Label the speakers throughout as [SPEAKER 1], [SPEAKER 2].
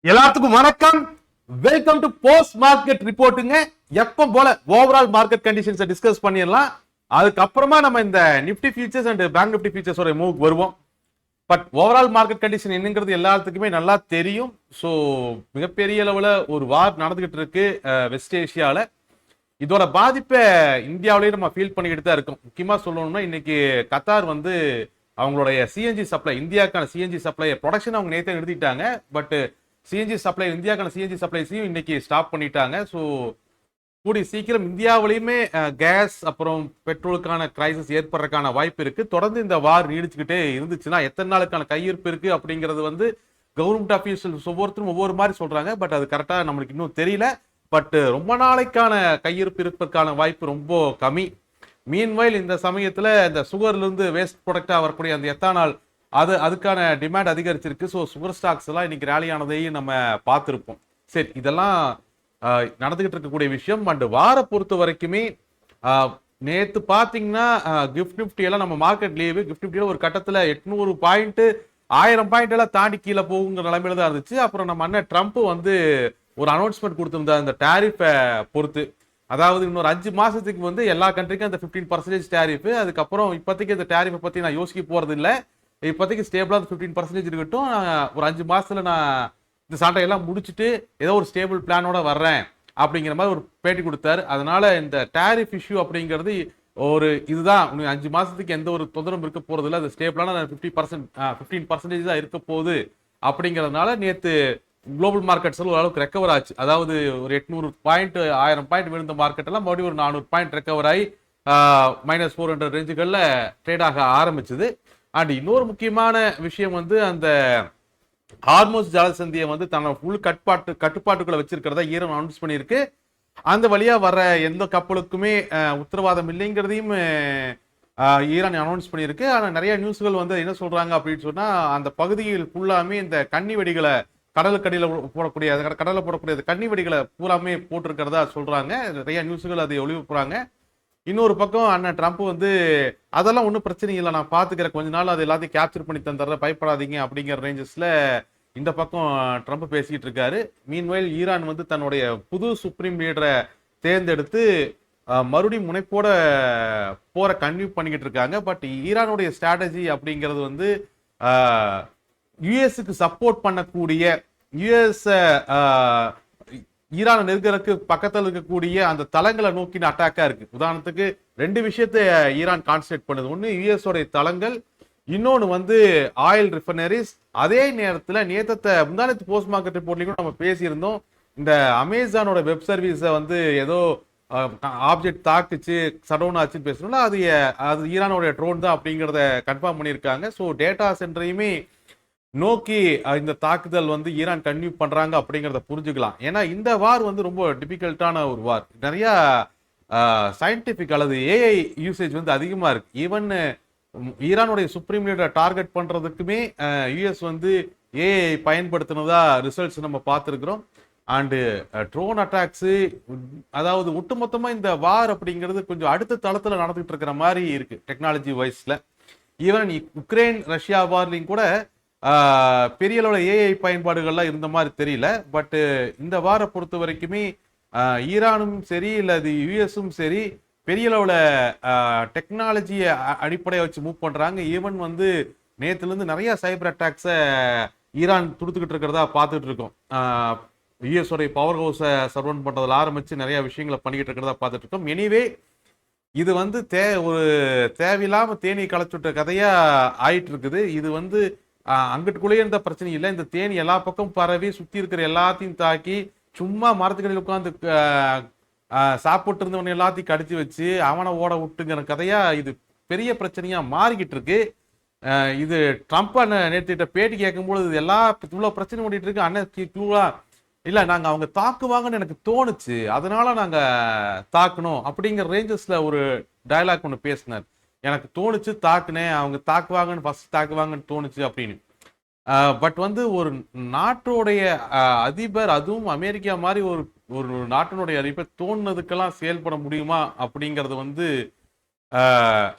[SPEAKER 1] எல்லாத்துக்கும் வணக்கம். Welcome to post market ரிப்போர்ட்டுங்க. எப்ப போல ஓவரால் மார்க்கெட் கண்டிஷன்ஸை டிஸ்கஸ் பண்ணிடலாம். அதுக்கப்புறமா நம்ம இந்த Nifty futures and bank Nifty ஃபியூச்சர்ஸோட மூவ் வருவோம். பட் ஓவரால் மார்க்கெட் கண்டிஷன் என்னங்கிறது எல்லாத்துக்குமே நல்லா தெரியும். ஸோ மிகப்பெரிய அளவில் ஒரு வார் நடந்துகிட்டு இருக்கு வெஸ்ட் ஏஷியாவில். இதோட பாதிப்பை இந்தியாவிலேயே நம்ம ஃபீல் பண்ணிக்கிட்டு தான் இருக்கோம். முக்கியமாக சொல்லணும்னா இன்னைக்கு கத்தார் வந்து அவங்களுடைய சிஎன்ஜி சப்ளை, இந்தியாவுக்கான சிஎன்ஜி சப்ளை ப்ரொடக்ஷன் அவங்க நேற்று நிறுத்திட்டாங்க. பட் சிஎன்ஜி சப்ளை, இந்தியாவுக்கான சிஎன்ஜி சப்ளைஸையும் இன்னைக்கு ஸ்டாப் பண்ணிட்டாங்க. ஸோ கூடி சீக்கிரம் இந்தியாவிலையுமே கேஸ் அப்புறம் பெட்ரோலுக்கான கிரைசிஸ் ஏற்படுறதுக்கான வாய்ப்பு இருக்கு. தொடர்ந்து இந்த வார் நீடிச்சுக்கிட்டே இருந்துச்சுன்னா எத்தனை நாளுக்கான கையிருப்பு இருக்கு அப்படிங்கிறது வந்து கவர்மெண்ட் அஃபீஷியல்ஸ் ஒவ்வொருத்தரும் ஒவ்வொரு மாதிரி சொல்றாங்க. பட் அது கரெக்டாக நம்மளுக்கு இன்னும் தெரியல. பட் ரொம்ப நாளைக்கான கையிருப்பு இருப்பதற்கான வாய்ப்பு ரொம்ப கம்மி. மீன்வைல் இந்த சமயத்தில் இந்த சுகர்ல இருந்து வேஸ்ட் ப்ராடக்டா வரக்கூடிய அந்த எத்தானால் அதுக்கான டிமாண்ட் அதிகரிச்சிருக்கு. ஸோ சுகர் ஸ்டாக்ஸ் எல்லாம் இன்னைக்கு ரேலி ஆனதையும் நம்ம பார்த்துருப்போம். சரி, இதெல்லாம் நடந்துகிட்டு இருக்கக்கூடிய விஷயம். அண்ட் வார பொறுத்த வரைக்குமே நேற்று பார்த்தீங்கன்னா கிஃப்ட் நிஃப்டி எல்லாம் நம்ம மார்க்கெட் லீவு. கிஃப்ட் நிஃப்டியில் ஒரு கட்டத்தில் 800 பாயிண்ட் 1000 பாயிண்ட் எல்லாம் தாண்டி கீழே போகுங்கிற நிலைமையில தான் இருந்துச்சு. அப்புறம் நம்ம அண்ணன் ட்ரம்ப் வந்து ஒரு அனௌன்ஸ்மெண்ட் கொடுத்திருந்தார் இந்த டேரிஃபை பொறுத்து. அதாவது இன்னொரு 5 மாசத்துக்கு வந்து எல்லா கண்ட்ரிக்கும் அந்த 15% டேரிஃப். அதுக்கப்புறம் இப்போதைக்கு இந்த டேரிஃபை பற்றி நான் யோசிக்க போறது இல்லை. இப்போதைக்கு ஸ்டேபிளாக 15% இருக்கட்டும். ஒரு 5 மாசத்துல நான் இந்த சண்டையெல்லாம் முடிச்சுட்டு ஏதோ ஒரு ஸ்டேபிள் பிளானோட வர்றேன் அப்படிங்கிற மாதிரி ஒரு பேட்டி கொடுத்தாரு. அதனால இந்த டேரிஃப் இஷ்யூ அப்படிங்கிறது ஒரு இதுதான் 5 மாசத்துக்கு எந்த ஒரு தொந்தரவும் இருக்க போறது இல்லை. அது ஸ்டேபிளான 15% தான் இருக்க போகுது அப்படிங்கிறதுனால நேற்று குளோபல் மார்க்கெட்ஸ் ஓரளவுக்கு ரெக்கவர் ஆச்சு. அதாவது ஒரு 800 பாயிண்ட் 1000 பாயிண்ட் விழுந்த மார்க்கெட் எல்லாம் மறுபடியும் ஒரு 400 பாயிண்ட் ரெக்கவர் ஆகி -400 ரேஞ்சுகளில் ட்ரேட் ஆக ஆரம்பிச்சது. அண்ட் இன்னொரு முக்கியமான விஷயம் வந்து அந்த ஹார்மோஸ் ஜலசந்தியை வந்து தன்னோட ஃபுல் கட்டுப்பாட்டுக்குள்ள வச்சிருக்கிறதா ஈரான் அனௌன்ஸ் பண்ணியிருக்கு. அந்த வழியா வர எந்த கப்பலுக்குமே உத்தரவாதம் இல்லைங்கிறதையும் ஈரான் அனௌன்ஸ் பண்ணியிருக்கு. ஆனால் நிறைய நியூஸ்கள் வந்து என்ன சொல்றாங்க அப்படின்னு சொன்னா அந்த பகுதியில் ஃபுல்லாமே இந்த கன்னி வெடிகளை கடலுக்கடியில் போடக்கூடிய கடலில் போடக்கூடிய கன்னி வெடிகளை பூராமே போட்டிருக்கிறதா சொல்றாங்க. நிறைய நியூஸ்கள் அதை ஒளிபரப்புறாங்க. இன்னொரு பக்கம் அண்ணன் ட்ரம்ப் வந்து அதெல்லாம் ஒன்றும் பிரச்சனை இல்லை, நான் பார்த்துக்கிறேன், கொஞ்ச நாள் அது எல்லாத்தையும் கேப்சர் பண்ணி தந்துடுறேன், பயப்படாதீங்க அப்படிங்கிற ரேஞ்சஸ்ல இந்த பக்கம் ட்ரம்ப் பேசிக்கிட்டு இருக்காரு. மீன்வைல் ஈரான் வந்து தன்னுடைய புது சுப்ரீம் லீடரை தேர்ந்தெடுத்து மறுபடியும் முனைப்போட போற கன்டினியூ பண்ணிக்கிட்டு இருக்காங்க. பட் ஈரானுடைய ஸ்ட்ராட்டஜி அப்படிங்கிறது வந்து யுஎஸ்க்கு சப்போர்ட் பண்ணக்கூடிய யுஎஸ் ஈரான் நெருக்கருக்கு பக்கத்தில் இருக்கக்கூடிய அந்த தளங்களை நோக்கின அட்டாக்கா இருக்கு. உதாரணத்துக்கு 2 விஷயத்தை ஈரான் கான்சன்ட்ரேட் பண்ணுது. ஒன்று யுஎஸ் உடைய தளங்கள், இன்னொன்று வந்து ஆயில் ரிஃபைனரிஸ். அதே நேரத்தில் முந்தானத்து போஸ்ட் மார்க்கெட் ரிப்போர்ட்லையும் நம்ம பேசியிருந்தோம். இந்த அமேசானோட வெப் சர்வீஸை வந்து ஏதோ ஆப்ஜெக்ட் தாக்குச்சு, சடவுன் ஆச்சுன்னு பேசணும்ல, அது ஈரானோட ட்ரோன் தான் அப்படிங்கிறத கன்ஃபார்ம் பண்ணியிருக்காங்க. ஸோ டேட்டா சென்டரையுமே நோக்கி இந்த தாக்குதல் வந்து ஈரான் கன்டினியூ பண்றாங்க அப்படிங்கிறத புரிஞ்சுக்கலாம். ஏன்னா இந்த வார் வந்து ரொம்ப டிபிகல்ட்டான ஒரு வார். நிறைய சயின்டிபிக் அல்லது ஏஐ யூசேஜ் வந்து அதிகமா இருக்கு. ஈவன் ஈரானுடைய சுப்ரீம் லீடரை டார்கெட் பண்றதுக்குமே யூஎஸ் வந்து ஏஐ பயன்படுத்தினதா ரிசல்ட்ஸ் நம்ம பார்த்துருக்கிறோம். அண்டு ட்ரோன் அட்டாக்ஸு, அதாவது ஒட்டுமொத்தமா இந்த வார் அப்படிங்கிறது கொஞ்சம் அடுத்த தளத்துல நடந்துகிட்டு இருக்கிற மாதிரி இருக்கு டெக்னாலஜி வைஸ்ல. ஈவன் உக்ரைன் ரஷ்யா வார்லையும் கூட பெரிய அளவில் ஏஐ பயன்பாடுகள்லாம் இருந்த மாதிரி தெரியல. பட் இந்த வார பொறுத்த வரைக்குமே ஈரானும் சரி இல்லை அது யுஎஸும் சரி பெரிய அளவில் டெக்னாலஜியை அடிப்படையை வச்சு மூவ் பண்றாங்க. ஈவன் வந்து நேற்றுலேருந்து நிறைய சைபர் அட்டாக்ஸை ஈரான் துடுத்துக்கிட்டு இருக்கிறதா பார்த்துட்டு இருக்கோம். யுஎஸ் உடைய பவர் ஹவுஸை சர்வன் பண்றதுல ஆரம்பிச்சு நிறைய விஷயங்களை பண்ணிக்கிட்டு இருக்கிறதா பார்த்துட்டு இருக்கோம். எனிவே இது வந்து ஒரு தேவையில்லாம தேனி களைச்சுட்ட கதையா ஆயிட்டு இருக்குது. இது வந்து அங்கிட்டுக்குள்ளேயே இருந்த பிரச்சனை இல்லை. இந்த தேனி எல்லா பக்கம் பரவி சுத்தி இருக்கிற எல்லாத்தையும் தாக்கி சும்மா மரத்துக்கடியில் உட்காந்து சாப்பிட்டு இருந்தவன் எல்லாத்தையும் கடிச்சு வச்சு அவனை ஓட விட்டுங்கிற கதையா இது பெரிய பிரச்சனையா மாறிக்கிட்டு இருக்கு. இது ட்ரம்ப் அண்ணன் நேற்று பேட்டி கேட்கும்போது இது இவ்வளவு பிரச்சனை ஓடிட்டு இருக்கு அண்ணன் இல்ல நாங்க அவங்க தாக்குவாங்கன்னு எனக்கு தோணுச்சு, அதனால நாங்க தாக்கணும் அப்படிங்கிற ரேஞ்சஸ்ல ஒரு டயலாக் ஒன்று பேசினார். எனக்கு தோணுச்சு தாக்குனேன், அவங்க தாக்குவாங்கன்னு ஃபர்ஸ்ட் தாக்குவாங்கன்னு தோணுச்சு அப்படின்னு. பட் வந்து ஒரு நாட்டுடைய அதிபர், அதுவும் அமெரிக்கா மாதிரி ஒரு நாட்டினுடைய அதிபர் தோணுனதுக்கெல்லாம் செயல்பட முடியுமா அப்படிங்கிறது வந்து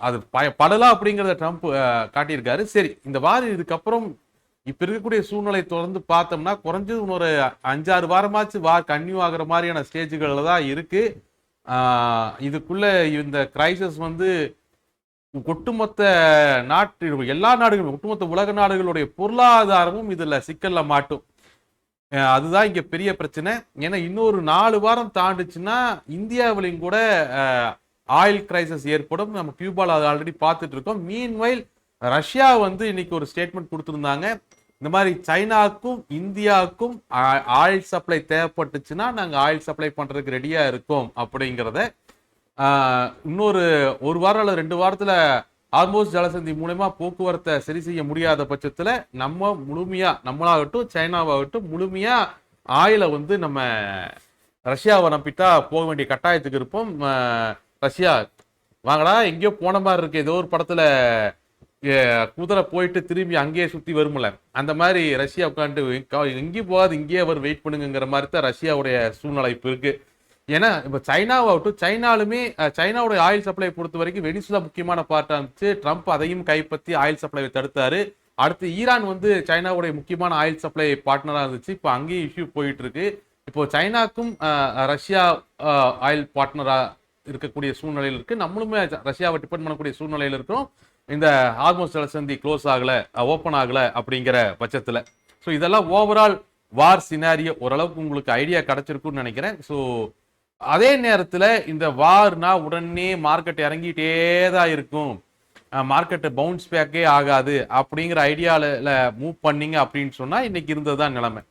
[SPEAKER 1] அது படலாம் அப்படிங்கிறத ட்ரம்ப் காட்டியிருக்காரு. சரி, இந்த வாரம் இதுக்கப்புறம் இப்ப இருக்கக்கூடிய சூழ்நிலை தொடர்ந்து பார்த்தோம்னா குறைஞ்சது இன்னொரு 5-6 வாரமாச்சு வார் கன்டினியூ ஆகுற மாதிரியான ஸ்டேஜுகள்ல தான் இருக்கு. இதுக்குள்ள இந்த கிரைசிஸ் வந்து ஒட்டுமொத்த எல்லா நாடுகளும், ஒட்டுமொத்த உலக நாடுகளுடைய பொருளாதாரமும் இதுல சிக்கல்ல மாட்டும். அதுதான் இங்க பெரிய பிரச்சனை. ஏன்னா இன்னொரு 4 வாரம் தாண்டுச்சுன்னா இந்தியாவிலையும் கூட ஆயில் கிரைசிஸ் ஏற்படும். நம்ம கியூபால அதை ஆல்ரெடி பார்த்துட்டு இருக்கோம். மீன்வைல் ரஷ்யா வந்து இன்னைக்கு ஒரு ஸ்டேட்மெண்ட் கொடுத்திருந்தாங்க. இந்த மாதிரி சைனாக்கும் இந்தியாவுக்கும் ஆயில் சப்ளை தேவைப்பட்டுச்சுன்னா நாங்க ஆயில் சப்ளை பண்றதுக்கு ரெடியா இருக்கோம் அப்படிங்கிறத இன்னொரு 1 வாரம் அல்லது 2 வாரத்துல ஆல்மோஸ்ட் ஜலசந்தி மூலமா போக்குவரத்தை சரி செய்ய முடியாத பட்சத்துல நம்ம முழுமையா, நம்மளாகட்டும் சைனாவாகட்டும், முழுமையா ஆயில வந்து நம்ம ரஷ்யாவை நம்பிட்டா போக வேண்டிய கட்டாயத்துக்கு இருப்போம். ரஷ்யா வாங்கடா, எங்கேயோ போன மாதிரி இருக்கு, ஏதோ ஒரு படத்துல குதிரை போயிட்டு திரும்பி அங்கேயே சுத்தி வரும்ல, அந்த மாதிரி ரஷ்யா உட்காந்து எங்கேயும் போகாது, இங்கேயே அவர் வெயிட் பண்ணுங்கிற மாதிரி தான் ரஷ்யாவுடைய சூழ்நிலை இப்ப இருக்கு. ஏன்னா இப்ப சைனாவாகட்டும், சைனாவுடைய ஆயில் சப்ளை பொறுத்த வரைக்கும் வெனிசுலா முக்கியமான பார்ட்டா இருந்துச்சு. ட்ரம்ப் அதையும் கைப்பற்றி ஆயில் சப்ளைவை தடுத்தாரு. அடுத்து ஈரான் வந்து சைனாவுடைய முக்கியமான ஆயில் சப்ளை பார்ட்னரா இருந்துச்சு. இப்போ அங்கேயும் இஷ்யூ போயிட்டு இருக்கு. இப்போ சைனாக்கும் ரஷ்யா ஆயில் பார்ட்னரா இருக்கக்கூடிய சூழ்நிலையில் இருக்கு. நம்மளுமே ரஷ்யாவை டிபெண்ட் பண்ணக்கூடிய சூழ்நிலையில் இருக்கிறோம். இந்த ஹார்மோஸ் ஜலசந்தி க்ளோஸ் ஆகல, ஓப்பன் ஆகல அப்படிங்கிற பட்சத்துல. ஸோ இதெல்லாம் ஓவரால் வார் சினாரியோ ஓரளவுக்கு உங்களுக்கு ஐடியா கிடைச்சிருக்குன்னு நினைக்கிறேன். ஸோ அதே நேரத்துல இந்த வார்னா உடனே மார்க்கெட் இறங்கிட்டே தான் இருக்கும், மார்க்கெட் பவுன்ஸ் பேக்கே ஆகாது அப்படிங்கிற ஐடியால மூவ் பண்ணீங்க அப்படின்னு சொன்னா இன்னைக்கு இருந்ததுதான் நிலைமை.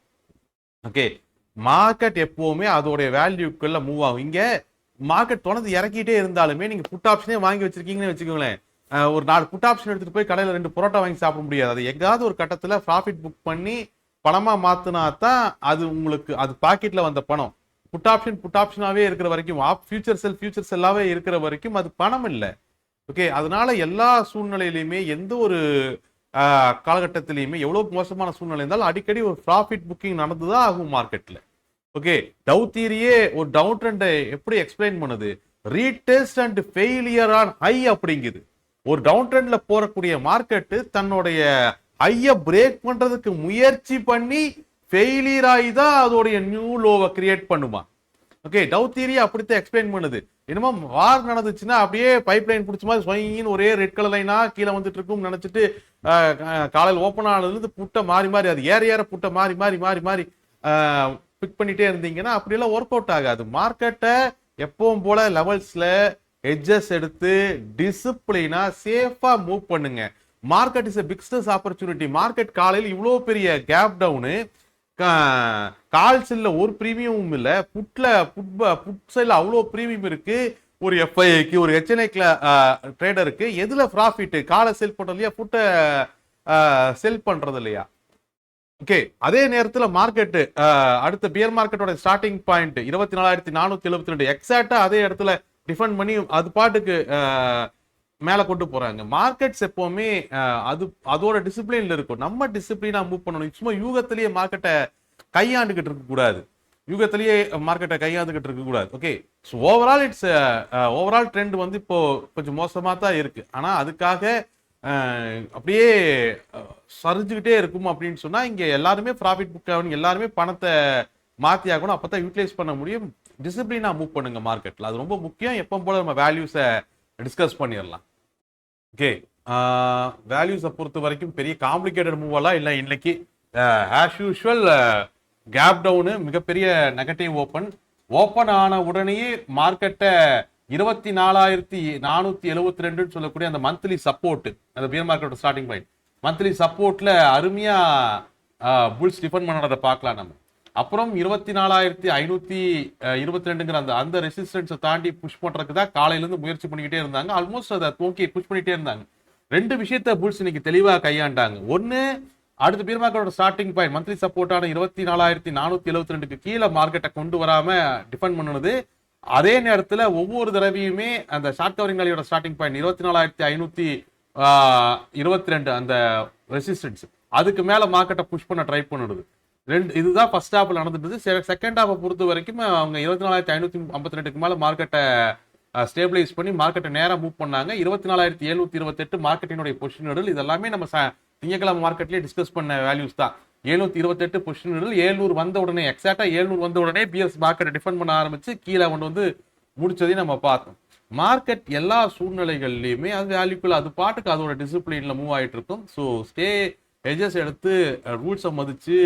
[SPEAKER 1] ஓகே, மார்க்கெட் எப்பவுமே அதோடைய வேல்யூக்குள்ள மூவ் ஆகும். இங்க மார்க்கெட் தொடர்ந்து இறக்கிட்டே இருந்தாலுமே நீங்க புட் ஆப்ஷனே வாங்கி வச்சிருக்கீங்கன்னு வச்சுக்கோங்களேன், ஒரு 4 புட் ஆப்ஷன் எடுத்துட்டு போய் கடையில 2 பரோட்டா வாங்கி சாப்பிட முடியாது. அது எங்காவது ஒரு கட்டத்துல ப்ராஃபிட் புக் பண்ணி பணமா மாத்தினா தான் அது உங்களுக்கு அது பாக்கெட்ல வந்த பணம். புட் ஆப்ஷனாவே இருக்கிற வரைக்கும், ஃபியூச்சர் செல்லாவே இருக்கிற வரைக்கும் அது பணம் இல்லை. ஓகே, அதனால எல்லா சூழ்நிலையிலுமே எந்த ஒரு காலகட்டத்திலையுமே எவ்வளவு மோசமான சூழ்நிலை இருந்தாலும் அடிக்கடி ஒரு ப்ராஃபிட் புக்கிங் நடந்துதான் ஆகும் மார்க்கெட்ல. ஓகே, டவ் தியரியே ஒரு டவுன் ட்ரெண்டை எப்படி எக்ஸ்பிளைன் பண்ணுது, retest and failure on high அப்படிங்குது. ஒரு டவுன் ட்ரெண்ட்ல போறக்கூடிய மார்க்கெட் தன்னுடைய ஹைய பிரேக் பண்றதுக்கு முயற்சி பண்ணி ஃபெயிலியர் ஆகி தான் அதோடைய நியூ லோவை கிரியேட் பண்ணுமா. ஓகே, டவ் தியரி அப்படித்தான் எக்ஸ்பிளைன் பண்ணுது. என்னமோ வார் நடந்துச்சுன்னா அப்படியே பைப் லைன் பிடிச்ச மாதிரி ஸ்வைன்னு ஒரே ரெட் கலர் லைனா கீழே வந்துட்டு இருக்கும் நினைச்சிட்டு காலையில் ஓப்பன் ஆனதுலேருந்து புட்டை மாறி அது ஏற புட்டை மாறி பிக் பண்ணிட்டே இருந்தீங்கன்னா அப்படியெல்லாம் ஒர்க் அவுட் ஆகாது. மார்க்கெட்டை எப்பவும் போல லெவல்ஸ்ல எட்ஜஸ் எடுத்து டிசிப்ளினா சேஃபா மூவ் பண்ணுங்க. Market is business opportunity. Market காலையில் இவ்வளவு பெரிய கேப் டவுனு, கால்ஸ்ல ஒரு பிரீமியமும் இல்ல, புட் சைட்ல அவ்வளோ பிரீமியம் இருக்கு. ஒரு எஃப்ஐக்கு ஒரு ஹெச்என்ஐ ட்ரேடருக்கு எதுல ப்ராஃபிட், காலை செல் பண்றது இல்லையா, புட்டை செல் பண்றது இல்லையா. ஓகே, அதே நேரத்துல மார்க்கெட் அடுத்த பியர் மார்க்கெட்டோட ஸ்டார்டிங் பாயிண்ட் 24,472 எக்ஸாக்டா அதே இடத்துல டிஃபெண்ட் பண்ணி அது பாட்டுக்கு மேல கொண்டு போறாங்க. மார்க்கெட்ஸ் எப்பவுமே அதோட டிசிப்ளின்ல இருக்கும். நம்ம டிசிப்ளினா மூவ் பண்ணணும். சும்மா யூகத்திலேயே மார்க்கெட்டை கையாண்டுகிட்டு இருக்க கூடாது. ஓகே, ஸோ ஓவரால் ட்ரெண்ட் வந்து இப்போ கொஞ்சம் மோசமா தான் இருக்கு. ஆனா அதுக்காக அப்படியே சரிஞ்சுக்கிட்டே இருக்கும் அப்படின்னு சொன்னா இங்க எல்லாருமே ப்ராஃபிட் புக் ஆகணும், எல்லாருமே பணத்தை மாத்தி ஆகணும். அப்பதான் யூட்டிலைஸ் பண்ண முடியும். டிசிப்ளினா மூவ் பண்ணுங்க மார்க்கெட்ல, அது ரொம்ப முக்கியம். எப்பவும் போல நம்ம வேல்யூஸை டிஸ்கஸ் பண்ணிடலாம். ஓகே, வேல்யூஸை பொறுத்த வரைக்கும் பெரிய காம்ப்ளிகேட்டட் மூவ் எல்லாம் இல்லை. இன்னைக்கு ஆஸ் யூஷுவல் கேப் டவுனு, மிகப்பெரிய நெகட்டிவ் ஓப்பன் ஆன உடனேயே மார்க்கெட்டை 24,472 சொல்லக்கூடிய அந்த மந்த்லி சப்போர்ட், அந்த bear market starting point monthly சப்போர்ட்ல அருமையா புல்ஸ் டிஃபெண்ட் பண்ணதை பார்க்கலாம் நம்ம. அப்புறம் 24,522ங்கிற அந்த ரெசிஸ்டன்ஸை தாண்டி புஷ் பண்றதுக்கு தான் காலையில இருந்து முயற்சி பண்ணிக்கிட்டே இருந்தாங்க. ஆல்மோஸ்ட் அதை தூக்கி புஷ் பண்ணிட்டே இருந்தாங்க. 2 விஷயத்த புல்ஸ் இன்னைக்கு தெளிவா கையாண்டாங்க. ஒன்னு, அடுத்த பியர் மார்க்கெட்டோட ஸ்டார்டிங் பாயிண்ட் மந்த்லி சப்போர்ட்டான 24,472க்கு கீழே மார்க்கெட்டை கொண்டு வராம டிஃபெண்ட் பண்ணுனது. அதே நேரத்துல ஒவ்வொரு தடவையுமே அந்த ஷார்ட் கவரிங் வேலையோட ஸ்டார்டிங் பாயிண்ட் 24,522 அந்த ரெசிஸ்டன்ஸ், அதுக்கு மேல மார்க்கெட்டை புஷ் பண்ண ட்ரை பண்ணுது. இதுதான் ஃபர்ஸ்ட் ஹாப்ல நடந்துட்டு. செகண்ட் ஹாப்பை பொறுத்த வரைக்கும் அவங்க 24,552க்கு மேல மார்க்கெட்டை ஸ்டேபிளைஸ் பண்ணி மார்க்கெட்டை நேரம் மூவ் பண்ணாங்க. 24,728 மார்க்கெட்டினுடைய பொசிஷன். இதெல்லாமே நம்ம திங்கக்கிழமை மார்க்கெட்லயே டிஸ்கஸ் பண்ண வேல்யூஸ் தான். 728 பொசிஷன் 700 வந்த உடனே எக்ஸாக்டா 700 வந்த உடனே பிஎஸ் மார்க்கெட்டை டிஃபெண்ட் பண்ண ஆரம்பிச்சு கீழே கொண்டு வந்து முடிச்சதையும் நம்ம பார்த்தோம். மார்க்கெட் எல்லா சூழ்நிலைகள்லையுமே அது வேல்யூக்குள்ள அது பாட்டுக்கு அதோட டிசிப்ளின்ல மூவ் ஆயிட்டு இருக்கும். ஸோ ஸ்டே எஜஸ் எடுத்து ரூல்ஸை மதிச்சு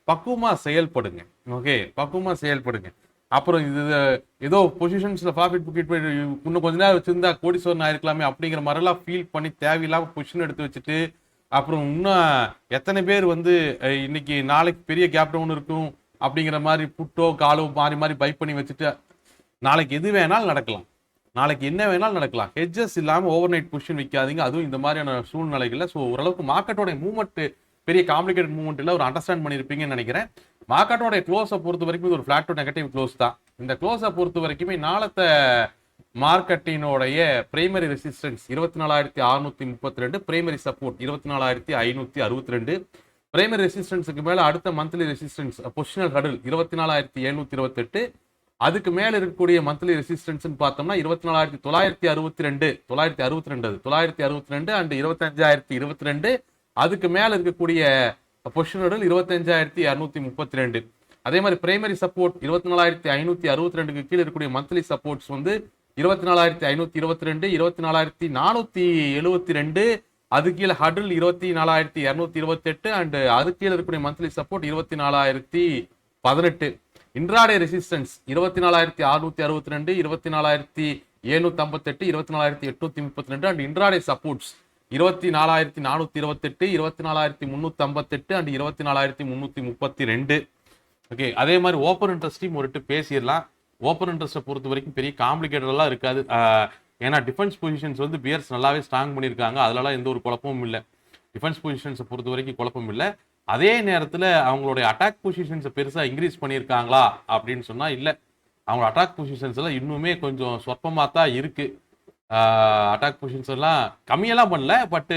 [SPEAKER 1] பக்குவமா செயல்படுங்க. ஓகே, பக்குவமா செயல்படுங்க. அப்புறம் இது ஏதோ பொசிஷன்ஸ்ல ப்ராஃபிட் புக்கிட் இன்னும் கொஞ்ச நேரம் வச்சிருந்தா கோடீஸ்வரன் ஆயிருக்கலாமே அப்படிங்கிற மாதிரிலாம் ஃபீல் பண்ணி தேவையில்லாம பொசிஷன் எடுத்து வச்சுட்டு அப்புறம் இன்னும் எத்தனை பேர் வந்து இன்னைக்கு நாளைக்கு பெரிய கேப் டவுன் இருக்கும் அப்படிங்கிற மாதிரி புட்டோ காலோ மாறி மாறி பை பண்ணி வச்சுட்டு நாளைக்கு எது வேணாலும் நடக்கலாம், நாளைக்கு என்ன வேணாலும் நடக்கலாம். ஹெட்ஜஸ் இல்லாமல் ஓவர் நைட் பொசிஷன் வைக்காதீங்க, அதுவும் இந்த மாதிரியான சூழ்நிலைகளில். ஸோ ஓரளவுக்கு மார்க்கெட்டோட மூவ்மெண்ட் பெரிய காம்ப்ளிகேட்டட் மூவ்மெண்ட் இல்லை, ஒரு அண்டர்ஸ்டாண்ட் பண்ணியிருப்பீங்கன்னு நினைக்கிறேன். மார்க்கெட்டோட க்ளோஸை பொறுத்த வரைக்கும் இது ஒரு ஃபிளாட் டு நெகட்டிவ் க்ளோஸ் தான். இந்த க்ளோஸை பொறுத்த வரைக்குமே நாளத்தை மார்க்கெட்டினுடைய primary resistance 24,632, primary support 24,562, primary ரெசிஸ்டன்ஸுக்கு மேல அடுத்த மந்த்லி ரெசிஸ்டன்ஸ் பொசிஷனல் ஹடில் 24,728, அதுக்கு மேல இருக்கக்கூடிய மந்த்லி ரெசிஸ்டன்ஸ் பார்த்தோம்னா 24,962 அண்ட் 25,022, அதுக்கு மேல இருக்கக்கூடிய பொசிஷன் ஹடில் 25,232. அதே மாதிரி பிரைமரி சப்போர்ட் 24,562க்கு கீழே இருக்கக்கூடிய மந்த்லி சப்போர்ட்ஸ் வந்து 24,522, 24,472, அது கீழே ஹடில் 24,228 அண்ட் அது கீழே இருக்கக்கூடிய monthly support 24,018. Intraday resistance 24,662, 24,758, 24,832 and intraday supports 24,428, 24,358 and 24,332. Okay, அதே மாதிரி ஓப்பன் இன்ட்ரெஸ்டையும் ஒரு பேசிடலாம். ஓப்பன் இன்ட்ரெஸ்ட்டை பொறுத்த வரைக்கும் பெரிய காம்ப்ளிகேட்டடெல்லாம் இருக்காது. ஏன்னா டிஃபென்ஸ் பொசிஷன்ஸ் வந்து பியர்ஸ் நல்லாவே ஸ்ட்ராங் பண்ணியிருக்காங்க, அதனால எந்த ஒரு குழப்பமும் இல்லை. டிஃபென்ஸ் பொசிஷன்ஸை பொறுத்த வரைக்கும் குழப்பம் இல்லை. அதே நேரத்தில் அவங்களுடைய அட்டாக் பொசிஷன்ஸை பெருசாக இன்க்ரீஸ் பண்ணியிருக்காங்களா அப்படின்னு சொன்னால் இல்லை. அவங்க அட்டாக் பொசிஷன்ஸ் எல்லாம் இன்னுமே கொஞ்சம் சொற்பமாக தான் இருக்கு. அட்டாக் பொசிஷன்ஸ் எல்லாம் கம்மியெல்லாம் பண்ணல, பட்டு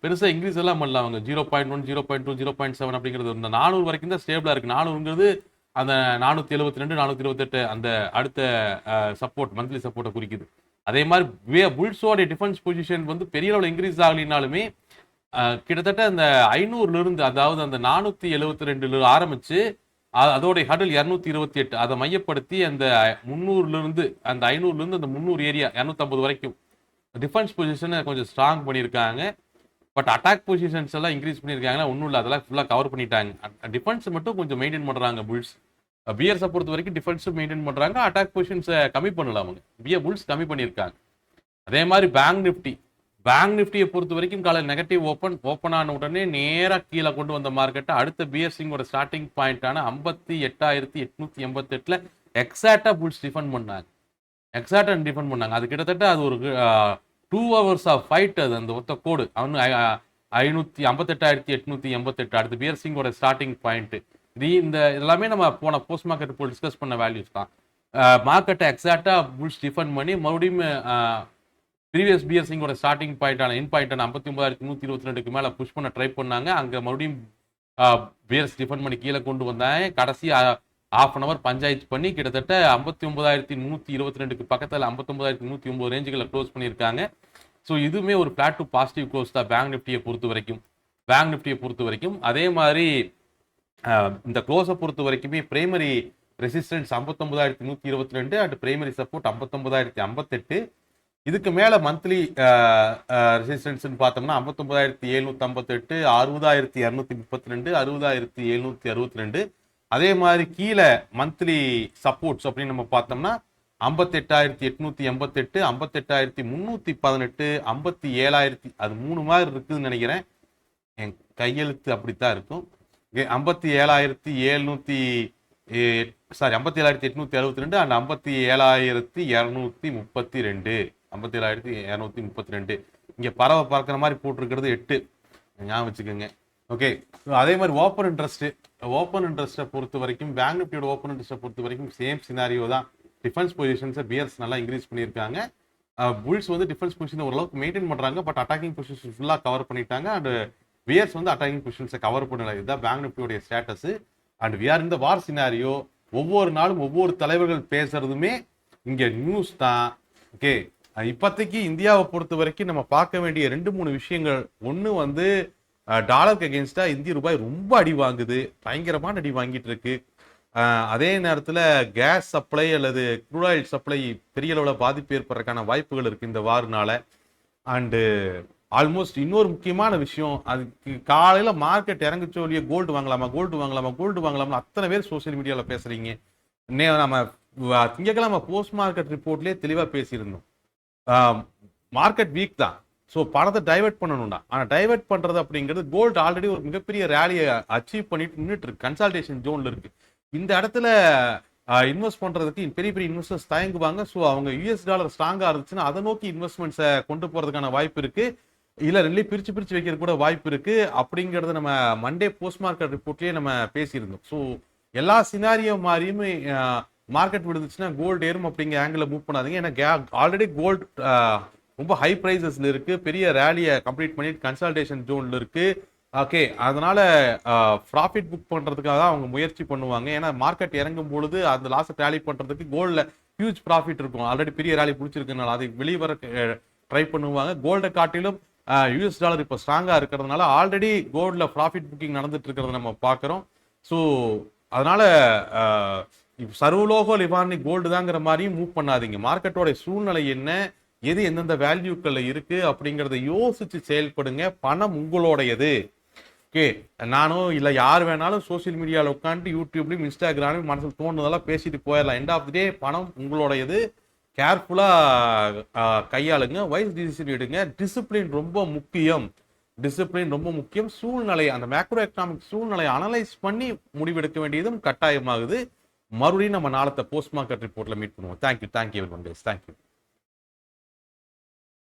[SPEAKER 1] பெருசாக இன்க்ரீஸ் எல்லாம் பண்ணல. அவங்க 0.1, 0.2, 0.7 அப்படிங்கிறது இந்த 400 வரைக்கும் தான் ஸ்டேபிளாக இருக்கு. 400ங்கிறது அந்த 472, 428 அந்த அடுத்த சப்போர்ட் மந்த்லி சப்போர்ட்டை குறிக்குது. அதே மாதிரி புல்ஸோட டிஃபென்ஸ் பொசிஷன் வந்து பெரிய அளவில் இன்க்ரீஸ் ஆகலினாலுமே கிட்டத்தட்ட அந்த 500ல இருந்து, அதாவது அந்த 472 ஆரம்பிச்சு அதோடைய ஹடில் 228, அதை மையப்படுத்தி அந்த 300ல இருந்து அந்த 500ல இருந்து அந்த 300 ஏரியா 250 வரைக்கும் டிஃபென்ஸ் பொசிஷனை கொஞ்சம் ஸ்ட்ராங் பண்ணியிருக்காங்க. பட் அட்டாக் பொசிஷன்ஸ் எல்லாம் இன்க்ரீஸ் பண்ணியிருக்காங்கன்னா ஒன்றும் இல்லை, அதெல்லாம் ஃபுல்லாக கவர் பண்ணிட்டாங்க. டிஃபென்ஸ் மட்டும் கொஞ்சம் மெயின்டைன் பண்ணுறாங்க புல்ஸ். பியர்ஸை பொறுத்த வரைக்கும் டிஃபென்ஸும் மெயின்டைன் பண்ணுறாங்க, அட்டாக் பொசிஷன்ஸை கம்மி பண்ணல அவங்க. புல்ஸ் கம்மி பண்ணியிருக்காங்க. அதே மாதிரி பேங்க் நிஃப்டியை பொறுத்த வரைக்கும் காலையில் நெகட்டிவ் ஓப்பன் ஆன உடனே நேராக கீழே கொண்டு வந்த மார்க்கெட்டை அடுத்த பிஎஸ்சிங்கோட ஸ்டார்டிங் பாயிண்டான 58,888 எக்ஸாக்டாக புல்ஸ் டிஃபெண்ட் பண்ணாங்க. அது கிட்டத்தட்ட அது ஒரு 2 hours ஆஃப் ஃபைட். அது அந்த ஒத்த கோடு 58,888 அடுத்த பியர்சிங்கோட ஸ்டார்டிங் பாயிண்ட். இந்த எல்லாமே நம்ம போன போஸ்ட் மார்க்கெட் போல் டிஸ்கஸ் பண்ண வேல்யூஸ் தான். மார்க்கெட்டை எக்ஸாக்டா புல்ஸ் டிஃபெண்ட் பண்ணி மறுபடியும் ப்ரீவியஸ் பியர்சிங்கோட ஸ்டார்டிங் பாயிண்டான என் பாயிண்டான 59,122க்கு மேலே புஷ் பண்ண ட்ரை பண்ணாங்க. அங்கே மறுபடியும் பியர்ஸ் டிஃபெண்ட் பண்ணி கீழே கொண்டு வந்தாங்க. கடைசி ½ hour பஞ்சாயத்து பண்ணி கிட்டத்தட்ட 59,122க்கு பக்கத்தில் 59,109 ரேஞ்சுகளை க்ளோஸ் பண்ணியிருக்காங்க. ஸோ இதுவுமே ஒரு ஃபிளாட் டு பாசிட்டிவ் க்ளோஸ் தான் பேங்க் நிஃப்டியை பொறுத்த வரைக்கும். அதே மாதிரி இந்த க்ளோஸை பொறுத்த வரைக்குமே primary resistance 59,122 and primary support 59,058. இதுக்கு மேலே மந்த்லி ரெசிஸ்டன்ஸ்ன்னு பார்த்தோம்னா 59,758, 60,232, 60,762. அதே மாதிரி கீழே மந்த்லி சப்போர்ட்ஸ் அப்படின்னு நம்ம பார்த்தோம்னா 58,888, 58,318, 57,000. அது 3 மாதிரி இருக்குதுன்னு நினைக்கிறேன், என் கையெழுத்து அப்படித்தான் இருக்கும். 57,862 அண்ட் 57,232. 57,232 இங்கே பறக்கிற மாதிரி போட்டிருக்கிறது 8, ஞாபகம் வச்சுக்கோங்க. ஓகே, அதே மாதிரி ஓப்பன் இன்ட்ரெஸ்ட்டை பொறுத்த வரைக்கும் பேங்க் நிஃப்டியோட ஓப்பன் இன்ட்ரெஸ்ட்டை பொறுத்த வரைக்கும் சேம் சினாரியோ தான். டிஃபென்ஸ் பொசிஷன்ஸை பியர்ஸ் நல்லா இன்க்ரீஸ் பண்ணியிருக்காங்க. புல்ஸ் வந்து டிஃபென்ஸ் பொசிஷன் ஓரளவுக்கு மெயின்டைன் பண்ணுறாங்க, பட் அட்டாக்கிங் பொசிஷன் ஃபுல்லாக கவர் பண்ணிட்டாங்க. அண்ட் பியர்ஸ் வந்து அட்டாக்கிங் பொசிஷன்ஸை கவர் பண்ணல. இதுதான் பேங்க் நிஃப்டியோடைய ஸ்டேட்டஸ். அண்ட் வி ஆர் இந்த வார் சினாரியோ. ஒவ்வொரு நாளும் ஒவ்வொரு தலைவர்கள் பேசுறதுமே இங்கே நியூஸ் தான். ஓகே, இப்போதைக்கு இந்தியாவை பொறுத்த வரைக்கும் நம்ம பார்க்க வேண்டிய 2-3 விஷயங்கள். ஒன்று வந்து டாலருக்கு அகேன்ஸ்டா இந்திய ரூபாய் ரொம்ப அடி வாங்குது, பயங்கரமான அடி வாங்கிட்டு இருக்கு. அதே நேரத்தில் கேஸ் சப்ளை அல்லது க்ரூட் ஆயில் சப்ளை பெரிய அளவில் பாதிப்பு ஏற்படுறதுக்கான வாய்ப்புகள் இருக்கு இந்த வாரினால. அண்டு ஆல்மோஸ்ட் இன்னொரு முக்கியமான விஷயம், அதுக்கு காலையில் மார்க்கெட் இறங்குச்சோலியே கோல்டு வாங்கலாமா கோல்டு வாங்கலாமா கோல்டு வாங்கலாமா அத்தனை பேர் சோசியல் மீடியாவில் பேசுறீங்க. நம்ம திங்கக்கிழமை போஸ்ட் மார்க்கெட் ரிப்போர்ட்லேயே தெளிவாக பேசியிருந்தோம். மார்க்கெட் வீக் தான், ஸோ பணத்தை டைவெர்ட் பண்ணணும்டா. ஆனால் டைவெர்ட் பண்ணுறது அப்படிங்கிறது கோல்டு ஆல்ரெடி ஒரு மிகப்பெரிய ரேலியை அச்சீவ் பண்ணிட்டு நின்றுட்டு இருக்கு, கன்சல்டேஷன் ஜோனில் இருக்கு. இந்த இடத்துல இன்வெஸ்ட் பண்ணுறதுக்கு பெரிய பெரிய இன்வெஸ்டர்ஸ் தயங்குவாங்க. ஸோ அவங்க யூஎஸ் டாலர் ஸ்ட்ராங்காக இருந்துச்சுன்னா அதை நோக்கி இன்வெஸ்ட்மெண்ட்ஸை கொண்டு போகிறதுக்கான வாய்ப்பு இருக்கு, இல்லை ரெண்டுலேயும் பிரித்து வைக்கிறது கூட வாய்ப்பு இருக்கு. அப்படிங்கிறத நம்ம மண்டே போஸ்ட் மார்க்கெட் ரிப்போர்ட்லேயே நம்ம பேசியிருந்தோம். ஸோ எல்லா சினாரியோ மாதிரியுமே மார்க்கெட் விழுந்துச்சுன்னா கோல்டு ஏறும் அப்படிங்கிற ஆங்கிள் மூவ் பண்ணாதீங்க. ஏன்னா ஆல்ரெடி கோல்டு ரொம்ப ஹை ப்ரைஸஸ்ல இருக்கு, பெரிய ரேலியை கம்ப்ளீட் பண்ணிட்டு கன்சல்டேஷன் ஜோன்ல இருக்கு. ஓகே, அதனால ப்ராஃபிட் புக் பண்றதுக்காக தான் அவங்க முயற்சி பண்ணுவாங்க. ஏன்னா மார்க்கெட் இறங்கும் பொழுது அந்த லாஸை ரேலி பண்றதுக்கு கோல்ட்ல ஹியூஜ் ப்ராஃபிட் இருக்கும், ஆல்ரெடி பெரிய ரேலி பிடிச்சிருக்கனால அதை வெளியே வர ட்ரை பண்ணுவாங்க. கோல்டை காட்டிலும் யூஎஸ் டாலர் இப்போ ஸ்ட்ராங்கா இருக்கிறதுனால ஆல்ரெடி கோல்ட்ல ப்ராஃபிட் புக்கிங் நடந்துட்டு இருக்கிறத நம்ம பார்க்குறோம். ஸோ அதனால சர்வலோக லிவானி கோல்டு தாங்கிற மாதிரியும் மூவ் பண்ணாதீங்க. மார்க்கெட்டோட சூழ்நிலை என்ன, எது எந்தெந்த வேல்யூக்கள்ல இருக்கு அப்படிங்கிறத யோசிச்சு செயல்படுங்க. பணம் உங்களோடையது. ஓகே, நானும் இல்லை யார் வேணாலும் சோசியல் மீடியாவில் உட்காந்து யூடியூப்லையும் இன்ஸ்டாகிராம்லையும் மனசில் தோணுதெல்லாம் பேசிட்டு போயிடலாம். எண்ட் ஆஃப் தி டே பணம் உங்களோடையது. கேர்ஃபுல்லாக கையாளுங்க, வைஸ் டிசிஷன் எடுங்க. டிசிப்ளின் ரொம்ப முக்கியம், சூழ்நிலை, அந்த மேக்ரோ எக்கனாமிக் சூழ்நிலையை அனலைஸ் பண்ணி முடிவெடுக்க வேண்டியதும் கட்டாயமாகுது. மறுபடியும் நம்ம நாளத்தை போஸ்ட் மார்க்கெட் ரிப்போர்ட்ல மீட் பண்ணுவோம். Thank you everyone guys, thank you.